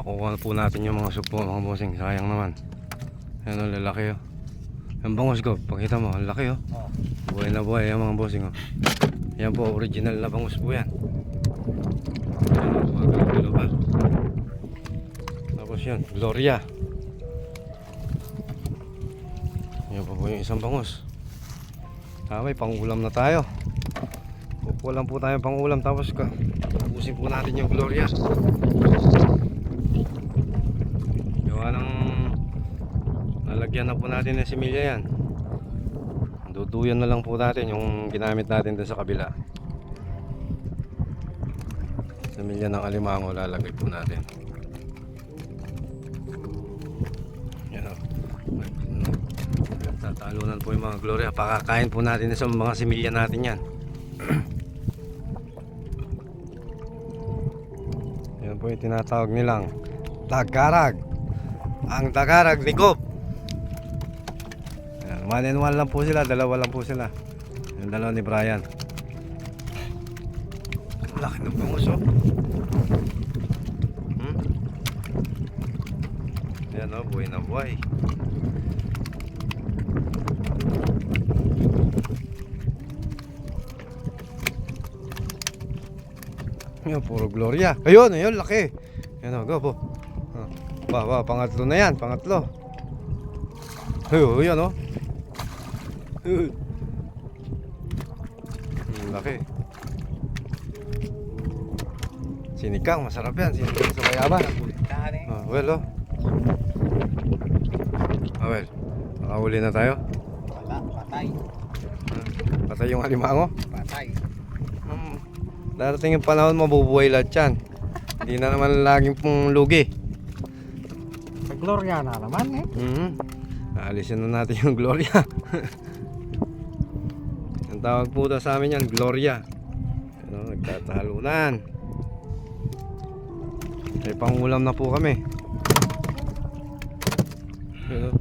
Pakuha po natin yung mga sugpo mga bossing. Sayang naman. Ayan o, lalaki o. Yung bangos ko, pakita mo, ang laki o. Buhay na buhay yung mga bossing o. Yan po, original na bangus po yan. Ayan o, tapos yun, Gloria. Yan po yung isang bangus. May pangulam na tayo. Kukuha lang po tayo pangulam. Tapos ubusin po natin yung Gloria. Gawa ng nalagyan na po natin ng similya yan. Duduyan na lang po natin yung ginamit natin dun sa kabila. Similya ng alimango lalagay po natin. Yan o. Tatalunan po yung mga Gloria. Pakakain po natin sa mga similya natin yan. Yan po yung tinatawag nilang tagarag. Ang tagarag ni Coop. One and one lang po sila. Dalawa lang po sila. Yung dalawa ni Brian. Laki ng bangus oh. Yan o, buhay na buhay. Yan, puro Gloria. Ayun, ayun, laki. Yan o, go po. Pangatlo na yan, pangatlo. Ayun, yan o. Laki. Sinigang, masarap yan. Sinigang sa bayaban. Well, oh. Well, nakahuli na tayo. Wala, patay. Patay yung alimango. Patay. Darating yung panahon, mabubuhay lahat yan. Hindi na naman laging pong lugi. Sa Gloria na naman eh. Aalisin na natin yung Gloria. Ang tawag po daw sa amin yan, Gloria. Ano, nagtatalunan. May pangulam na po kami. Ano?